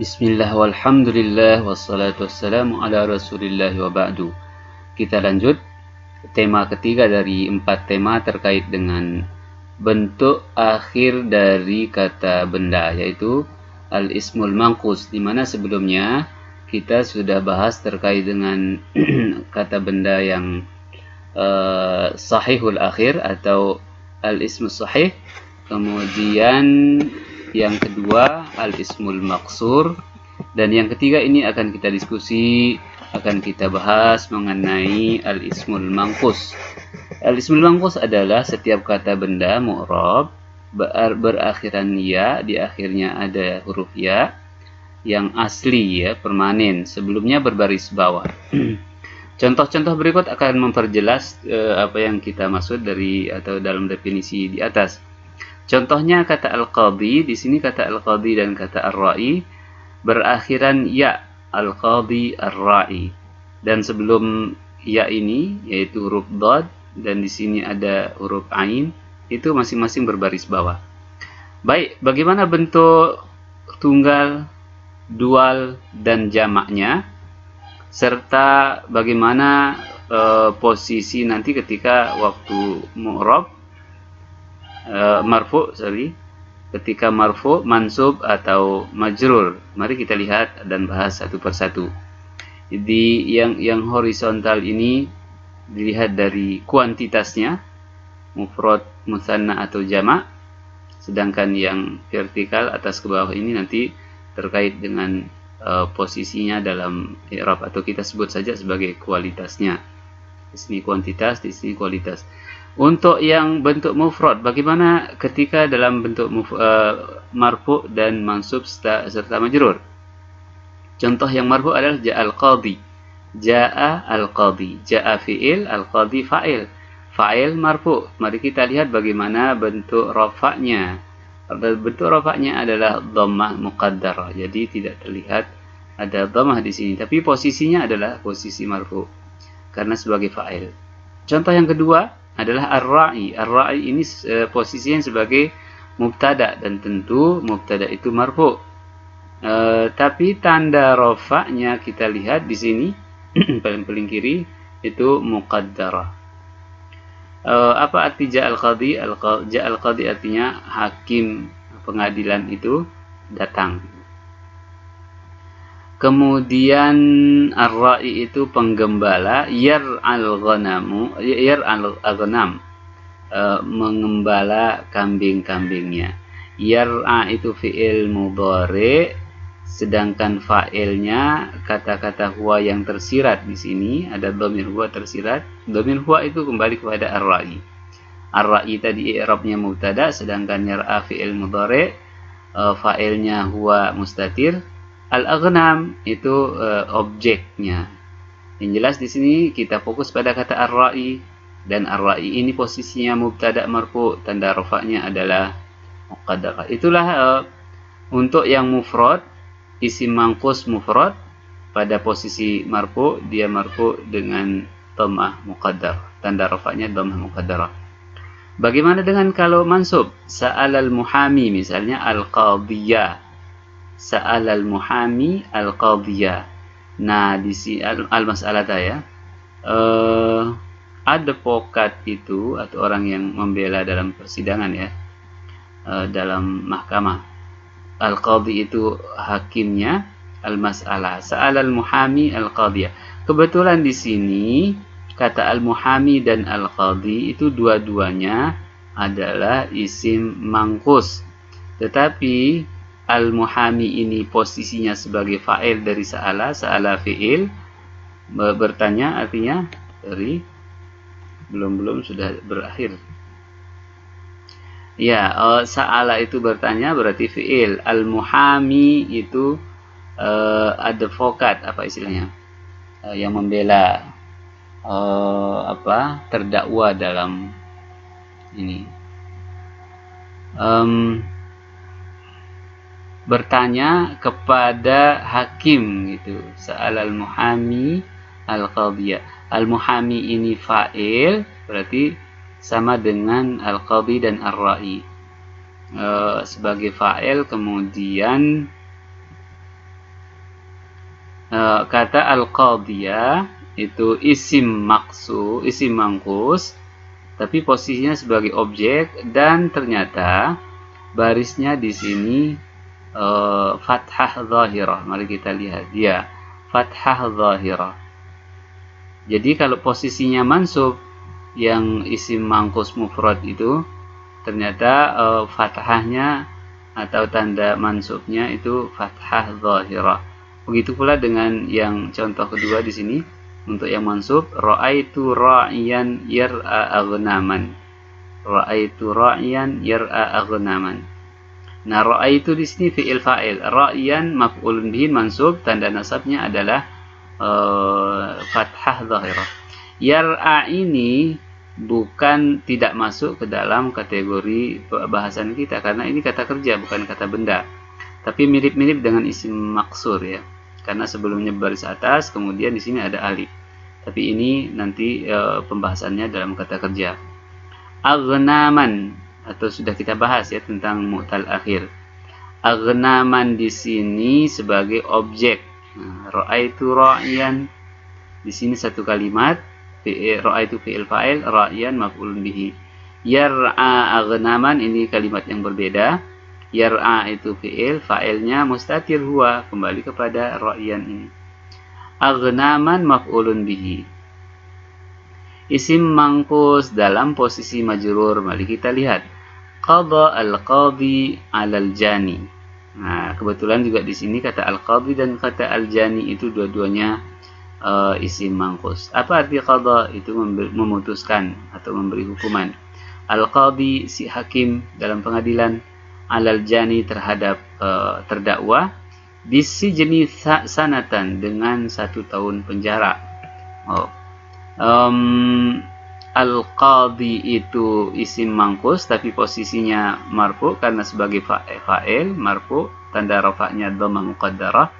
Bismillah walhamdulillah wassalatu wassalamu ala rasulillah wa ba'du. Kita lanjut tema ketiga dari 4 tema terkait dengan bentuk akhir dari kata benda, yaitu al-ismul manqus, di mana sebelumnya kita sudah bahas terkait dengan kata benda yang sahihul akhir atau al-ismus sahih. Kemudian yang kedua al-ismul maqsur, dan yang ketiga ini akan kita diskusi, akan kita bahas mengenai al-ismul manqus. Al-ismul manqus adalah setiap kata benda mu'rab berakhiran ya, di akhirnya ada huruf ya yang asli ya, permanen, sebelumnya berbaris bawah. Contoh-contoh berikut akan memperjelas apa yang kita maksud dari atau dalam definisi di atas. Contohnya kata al-qadhi, di sini kata al-qadhi dan kata ar-ra'i berakhiran ya, al-qadhi, ar-ra'i. Dan sebelum ya ini yaitu huruf dhad dan di sini ada huruf ain, itu masing-masing berbaris bawah. Baik, bagaimana bentuk tunggal, dual dan jamaknya, serta bagaimana posisi nanti ketika waktu mu'rab marfu, ketika marfu, mansub atau majrur. Mari kita lihat dan bahas satu persatu. Jadi yang horizontal ini dilihat dari kuantitasnya, mufrad, musanna atau jamak, sedangkan yang vertikal atas ke bawah ini nanti terkait dengan posisinya dalam i'rab, atau kita sebut saja sebagai kualitasnya. Di sini kuantitas, di sini kualitas. Untuk yang bentuk mufrad, bagaimana ketika dalam bentuk marfu dan mansub serta majrur? Contoh yang marfu adalah ja'al qadhi. Ja'a al-qadhi. Ja'a fi'il, al-qadhi fa'il. Fa'il marfu. Mari kita lihat bagaimana bentuk rafa'nya. Bentuk rafa'nya adalah dhammah muqaddarah. Jadi tidak terlihat ada dhammah di sini, tapi posisinya adalah posisi marfu karena sebagai fa'il. Contoh yang kedua adalah ar-ra'i. Ar-ra'i ini posisinya sebagai mubtada, dan tentu mubtada itu marfu. Tapi tanda rafa'nya kita lihat di sini paling kiri itu muqaddarah. Apa arti ja'al qadhi? Ja'al qadhi artinya hakim pengadilan itu datang. Kemudian ar-ra'i itu penggembala, yar'al ghanam, mengembala kambing-kambingnya. Yar'a itu fi'il mudhari, sedangkan fa'ilnya kata-kata huwa yang tersirat di sini, ada dhamir huwa tersirat. Dhamir huwa itu kembali kepada ar-ra'i. Ar-ra'i tadi i'rabnya mubtada, sedangkan yar'a fi'il mudhari, fa'ilnya huwa mustatir. Al-aghnam itu objeknya. Yang jelas di sini kita fokus pada kata ar-ra'i, dan ar-ra'i ini posisinya mubtada marfu, tanda rafa'nya adalah muqaddarah. Itulah untuk yang mufrad, isim manqus mufrad pada posisi marfu, dia marfu dengan dhammah muqaddar, tanda rafa'nya dhammah muqaddarah. Bagaimana dengan kalau mansub? Sa'alal muhami misalnya al-qadhiyah. Sa'alal muhami al-qadhiyah. Nah, di sini al-mas'alata ya. Advokat itu atau orang yang membela dalam persidangan ya, dalam mahkamah. Al-qadhi itu hakimnya, al-mas'alah. Sa'alal muhami al-qadhiyah. Kebetulan di sini kata al-muhami dan al-qadhi itu dua-duanya adalah isim manqus. Tetapi al-muhami ini posisinya sebagai fa'il dari sa'ala. Sa'ala fi'il, bertanya artinya dari belum sudah berakhir. Ya, sa'ala itu bertanya berarti fi'il. Al-muhami itu advokat, apa istilahnya? Yang membela terdakwa dalam ini. Bertanya kepada hakim gitu. Sa'alal muhami al-qadhiyah. Al-muhami ini fa'il, berarti sama dengan al-qadhi dan ar-ra'i. Sebagai fa'il, kemudian kata al-qadiyah itu isim mangkus, tapi posisinya sebagai objek, dan ternyata barisnya di sini fathah zahirah. Mari kita lihat dia fathah zahirah. Jadi kalau posisinya mansub yang isim mangkus mufrad itu ternyata fathahnya atau tanda mansubnya itu fathah zahirah. Begitu pula dengan yang contoh kedua di sini untuk yang mansub, ra'aitu ra'iyan yar'a aghnaman. Ra'aitu ra'iyan yar'a aghnaman. Nah, ra'aitu di sini fi'il fa'il, ra'iyan maf'ulun bihi mansub, tanda nasabnya adalah fathah zahirah. Yar'a ini bukan tidak masuk ke dalam kategori bahasan kita karena ini kata kerja bukan kata benda. Tapi mirip-mirip dengan isim maksur ya. Karena sebelumnya baris atas, kemudian di sini ada alif. Tapi ini nanti pembahasannya dalam kata kerja. Aghnaman, atau sudah kita bahas ya tentang mu'tal akhir. Aghnaman di sini sebagai objek. Nah, ra'aitu ra'iyan di sini satu kalimat. Ra'aitu fi'il fa'il, ra'iyan maf'ulun bihi. Yar'a aghnaman ini kalimat yang berbeda. Yar'a itu fi'il, fa'ilnya mustatir huwa, kembali kepada ra'iyan ini. Aghnaman maf'ulun bihi. Isim mangkus dalam posisi majrur. Mari kita lihat. Qadha al-qadhi 'alal jani. Nah, kebetulan juga di sini kata al-qadhi dan kata al-jani itu dua-duanya isim mangkus. Apa arti qadha? Itu memutuskan atau memberi hukuman. Al-qadhi si hakim dalam pengadilan, alal jani terhadap terdakwa, bisijni sanatan dengan 1 tahun penjara. Al-qadhi itu isim mangkus tapi posisinya marfu karena sebagai fa'il marfu, tanda rafa'nya dhamma muqaddarah.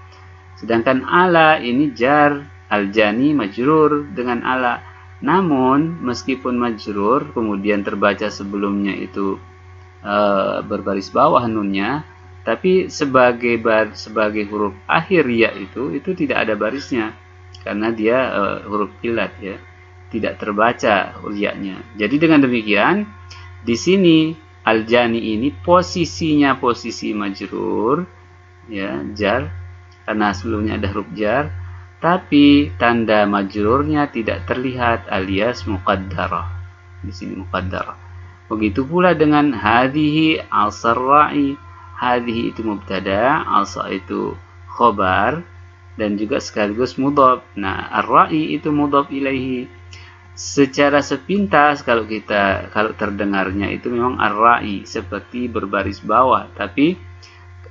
Sedangkan ala ini jar, al-jani majrur dengan ala. Namun meskipun majrur kemudian terbaca sebelumnya itu berbaris bawah nunnya, tapi sebagai huruf akhir ya itu tidak ada barisnya karena dia huruf ilat ya, tidak terbaca ya-nya. Jadi dengan demikian di sini al-jani ini posisinya posisi majrur ya, jar, karena sebelumnya ada huruf jar, tapi tanda majrurnya tidak terlihat alias muqaddarah. Di sini muqaddarah. Begitu pula dengan hadhihi asar ra'i. Hadhihi itu mubtada, asa itu khobar dan juga sekaligus mudhaf. Nah, ar-ra'i itu mudhaf ilaihi. Secara sepintas kalau terdengarnya itu memang ar-ra'i seperti berbaris bawah, tapi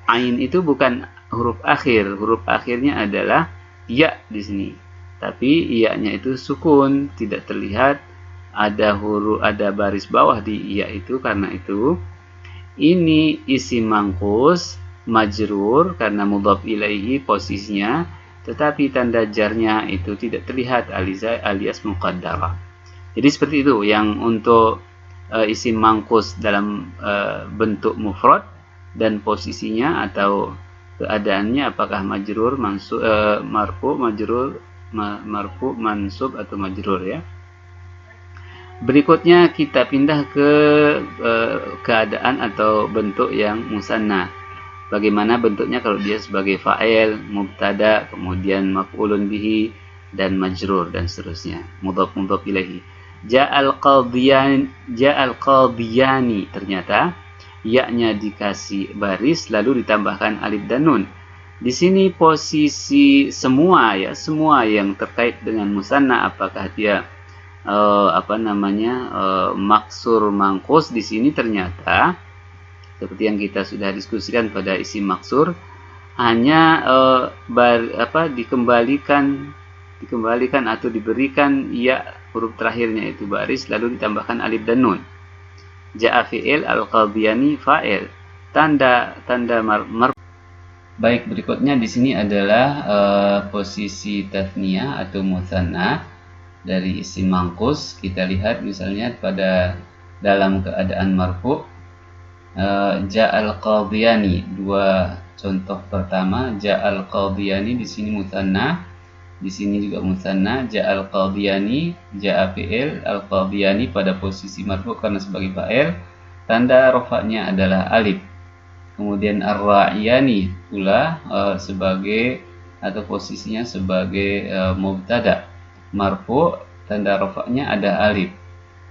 ain itu bukan huruf akhir. Huruf akhirnya adalah ya di sini. Tapi iya-nya itu sukun, tidak terlihat ada baris bawah di iya itu. Karena itu ini isim mangkus majrur karena mudhaf ilaihi posisinya, tetapi tanda jarnya itu tidak terlihat alias muqaddarah. Jadi seperti itu yang untuk isim mangkus dalam bentuk mufrad dan posisinya atau keadaannya apakah majrur, marfu, mansub atau majrur ya. Berikutnya kita pindah ke keadaan atau bentuk yang musanna. Bagaimana bentuknya kalau dia sebagai fa'il, mubtada, kemudian maf'ulun bihi dan majrur dan seterusnya. Mudhaf ilaihi. Ja'al qadiyani, ternyata ya-nya dikasih baris lalu ditambahkan alif dan nun. Di sini posisi semua yang terkait dengan musanna, apakah dia maksur mangkus, di sini ternyata seperti yang kita sudah diskusikan pada isim maksur hanya dikembalikan atau diberikan ya huruf terakhirnya itu baris lalu ditambahkan alif dan nun. Ja'a fi'il, al-qadiyani fa'il, tanda Baik, berikutnya di sini adalah posisi tathniyah atau mutsanna dari isim mangkus. Kita lihat misalnya pada dalam keadaan marfu, ja'al qadiyani. Dua contoh pertama, ja'al qadiyani di sini mutsanna, Di sini juga musanna, ja'al qadiyani, ja'a fi'il, al-qadiyani pada posisi marfu karena sebagai fa'il, tanda rafa'nya adalah alif. Kemudian ar-ra'iyani pula sebagai atau posisinya sebagai mubtada, marfu, tanda rafa'nya ada alif.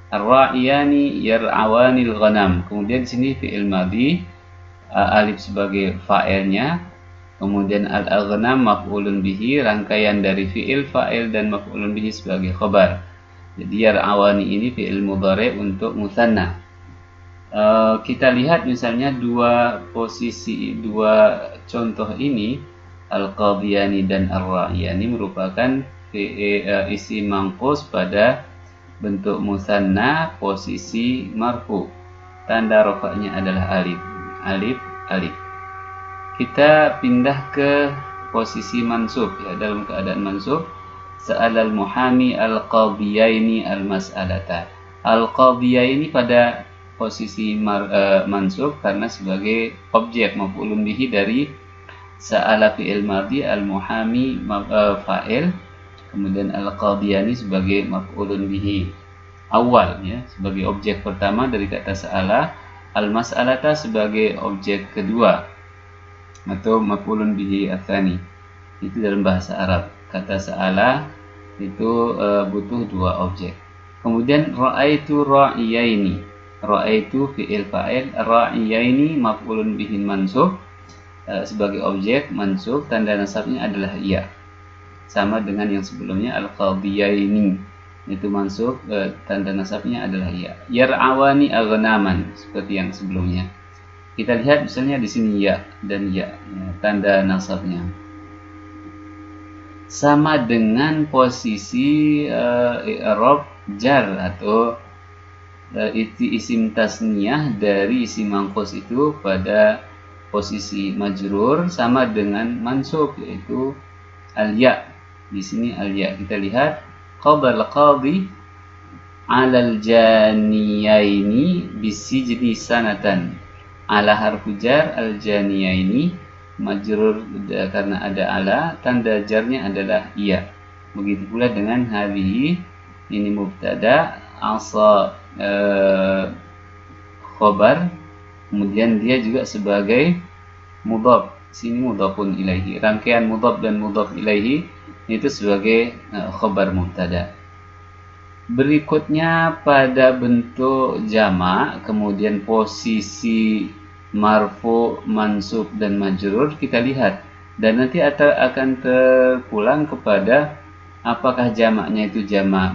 Ar-ra'iyani yar'awanil ghanam. Kemudian di sini fi'il madhi, alif sebagai fa'ilnya. Kemudian al-aghnam maf'ulun bihi, rangkaian dari fi'il, fa'il dan maf'ulun bihi sebagai khabar. Jadi yar'awani ini fi'il mudhari untuk musanna. Kita lihat misalnya dua contoh ini, al-qadiyani dan ar-ra'iyani merupakan isim mangkus pada bentuk musanna, posisi marfu. Tanda rafa'nya adalah alif. Alif. Kita pindah ke posisi mansub ya, dalam keadaan mansub. Sa'alal muhami al-qadiyaini al-mas'alata. Al-qadiyaini pada posisi mansub karena sebagai objek maf'ulun bihi dari sa'ala fi'il madhi, al-muhami fa'il, kemudian al-qadiyani sebagai maf'ulun bihi awal ya, sebagai objek pertama dari kata sa'ala, al-mas'alata sebagai objek kedua atau maf'ulun bihi atsani. Itu dalam bahasa Arab. Kata sa'ala itu butuh dua objek. Kemudian ra'aitu ra'iyaini. Ra'aitu fi'il fa'il, ra'iyaini maf'ulun bihi mansub sebagai objek mansub, tanda nasabnya adalah ya. Sama dengan yang sebelumnya, al-qadiyaini itu mansub, tanda nasabnya adalah ya. Yar'awani aghnaman seperti yang sebelumnya. Kita lihat misalnya di sini ya dan ya, tanda nasabnya sama dengan posisi i'rab jar atau isim tasniyah dari isim mangkus itu pada posisi majrur, sama dengan mansub yaitu al-ya. Di sini al-ya. Kita lihat qabal qadi 'alal janiyaini bisijni sanatan. Ala harfu jar, al-janiyaini majrur karena ada ala, tanda jarnya adalah iya. Begitu pula dengan hadhihi, ini mubtada, asa khobar, kemudian dia juga sebagai mudhaf. Sini mudhafun ilaihi, rangkaian mudhaf dan mudhaf ilaihi itu sebagai khobar mubtada. Berikutnya pada bentuk jamak, kemudian posisi marfu, mansub dan majrur kita lihat, dan nanti akan terpulang kepada apakah jamaknya itu jamak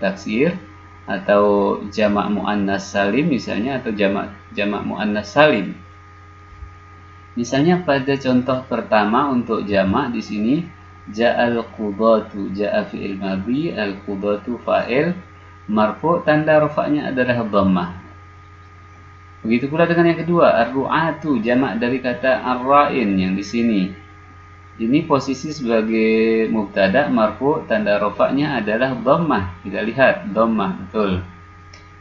taksir atau jamak muannas salim misalnya, atau jamak muannas salim. Misalnya pada contoh pertama untuk jamak di sini, ja'al qudatu, ja'a fi'il madhi, al qudatu fa'il marfu, tanda rafa'nya adalah dhammah. Begitu pula dengan yang kedua, ar-ru'atu, jamak dari kata ar-ra'in yang di sini. Ini posisi sebagai mubtada marfu, tanda rafa'nya adalah dhammah. Kita lihat dhammah, betul.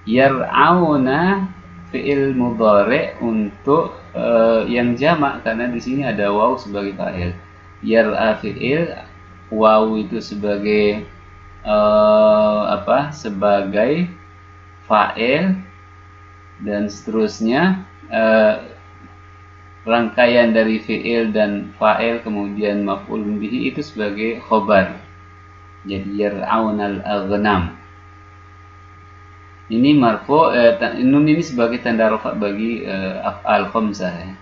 Yar'auna fi'il mudhari untuk yang jamak karena di sini ada waw sebagai fa'il. Yar'a fi'il, waw itu sebagai sebagai fa'il, dan seterusnya rangkaian dari fi'il dan fa'il kemudian maf'ulun bihi itu sebagai khobar. Jadi yar'aunal aghnam. Ini marfu, nun ini sebagai tanda rafa bagi af'al khamsah ya.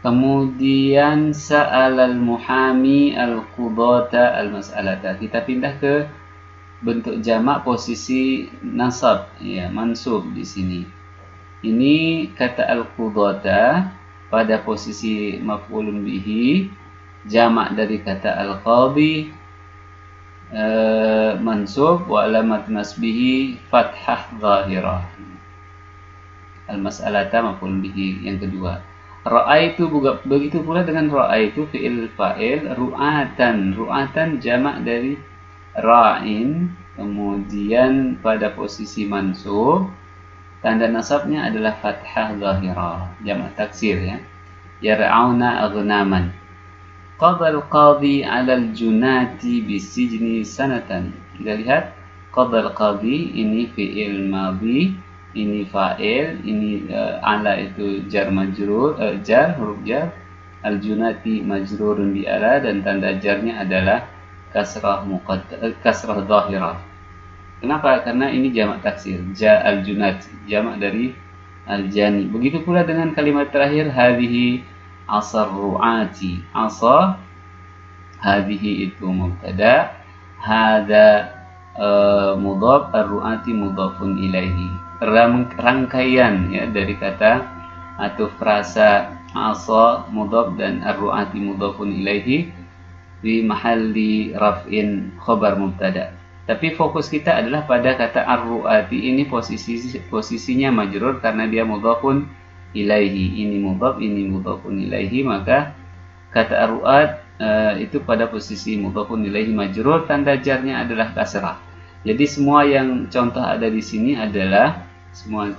Kemudian sa'alal muhami al-qudata al-mas'alata. Kita pindah ke bentuk jamak posisi nasab ya, mansub di sini. Ini kata al-qudata pada posisi maf'ulun bihi, jamak dari kata al-qadi, mansub wa alamat nasbihi fathah zahirah. Al-mas'alata maf'ulun bihi yang kedua. Ra'aitu begitu pula dengan ra'aitu fi'il fa'il, ru'atan jamak dari ra'in, kemudian pada posisi mansub, tanda nasabnya adalah fathah zahirah, jamak taksir ya. Yar'auna aghnaman. Qadal qadhi 'alal junati bisijni sanatan. Kita lihat qadal qadhi ini fi'il madhi, ini fa'il, ini ala itu jar majrur, jar huruf jar, al junati majrurun bi ala, dan tanda jarnya adalah kasrah zahirah. Kenapa? Karena ini jamak taksir, al junat, jamak dari al jani. Begitu pula dengan kalimat terakhir hadhihi asar ru'ati. Asa hadhihi itu mubtada, hada mudhaf, ar-ru'ati mudhafun ilaihi. Rangkaian ya dari kata atau frasa asa mudhaf dan ar-ru'ati mudhafun ilaihi di mahalli raf'in khabar mubtada. Tapi fokus kita adalah pada kata ar-ru'ati, ini posisinya majrur karena dia mudhafun ilaihi. Ini mudhaf, ini mudhafun ilaihi, maka kata ar-ru'at itu pada posisi mudhafun ilaihi majrur, tanda jarnya adalah kasrah. Jadi semua yang contoh ada di sini adalah semua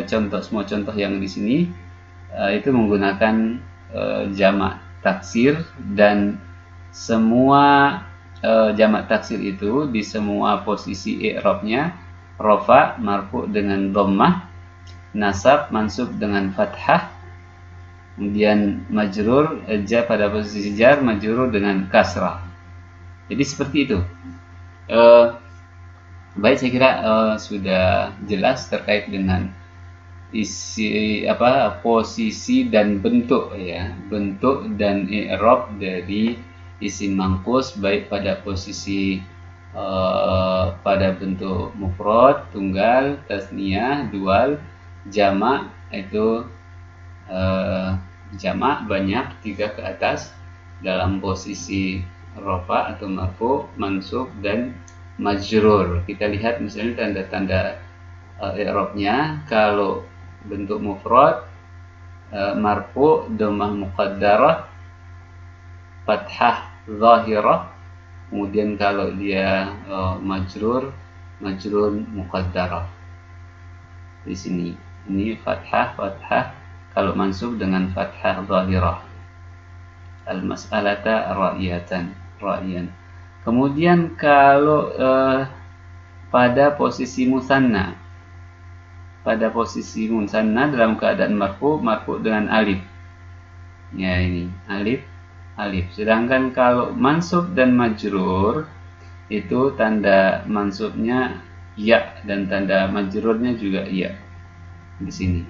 contoh yang di sini itu menggunakan jamak taksir, dan semua jamak taksir itu di semua posisi i'rabnya rafa marfu dengan dhammah, nasab mansub dengan fathah, kemudian majrur pada posisi jar majrur dengan kasrah. Jadi seperti itu. Baik, saya kira sudah jelas terkait dengan posisi dan bentuk ya, bentuk dan i'rab dari isim mangkus, baik pada posisi pada bentuk mufrad, tunggal, tasniyah, dual, jamak itu jamak banyak 3 ke atas dalam posisi rafa atau marfu, mansub dan majrur. Kita lihat misalnya tanda-tanda i'rabnya. Kalau bentuk mufrad marfu dhammah muqaddarah fathah zahirah, kemudian kalau dia majrur muqaddarah. Di sini ini fathah, kalau mansub dengan fathah zahirah. Al-mas'alata ra'yan. Kemudian kalau pada posisi musanna dalam keadaan marfu dengan alif. Ya, ini alif. Sedangkan kalau mansub dan majrur itu tanda mansubnya ya dan tanda majrurnya juga ya. Di sini.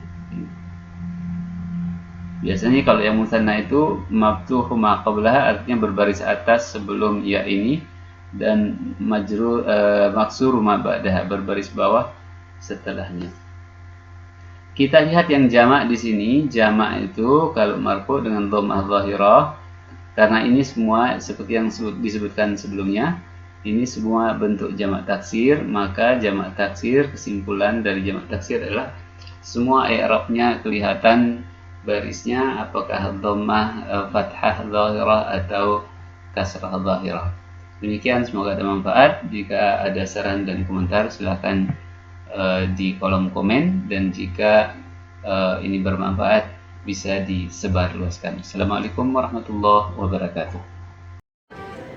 Biasanya kalau yang musanna itu maftuh ma qablaha, artinya berbaris atas sebelum ya ini, dan majrur maksur ma ba'daha, berbaris bawah setelahnya. Kita lihat yang jamak di sini. Jamak itu kalau marfu dengan dhammah zahirah, karena ini semua seperti yang disebutkan sebelumnya, ini semua bentuk jamak taksir, maka jamak taksir, kesimpulan dari jamak taksir adalah semua i'rabnya kelihatan barisnya apakah dhammah, fathah zahirah atau kasrah zahirah. Demikian, semoga ada manfaat. Jika ada saran dan komentar silahkan di kolom komen, dan jika ini bermanfaat bisa disebarluaskan. Assalamualaikum warahmatullahi wabarakatuh.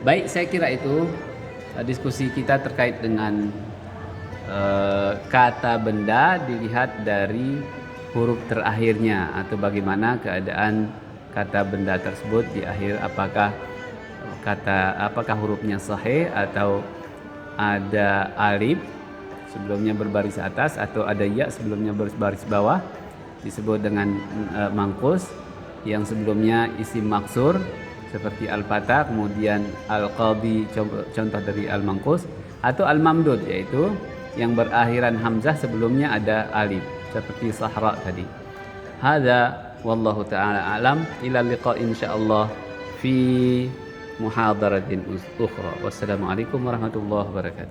Baik, saya kira itu diskusi kita terkait dengan kata benda dilihat dari huruf terakhirnya, atau bagaimana keadaan kata benda tersebut di akhir, apakah hurufnya sahih atau ada alif sebelumnya berbaris atas atau ada ya sebelumnya berbaris bawah, disebut dengan mangkus, yang sebelumnya isim maksur seperti al-fatah, kemudian al-qadhi contoh dari al-mangkus, atau al-mamdud yaitu yang berakhiran hamzah sebelumnya ada alif seperti sahra tadi. Hadza wallahu taala alam, ila liqa insyaallah fi muhadaratin ukhra. Wassalamualaikum warahmatullahi wabarakatuh.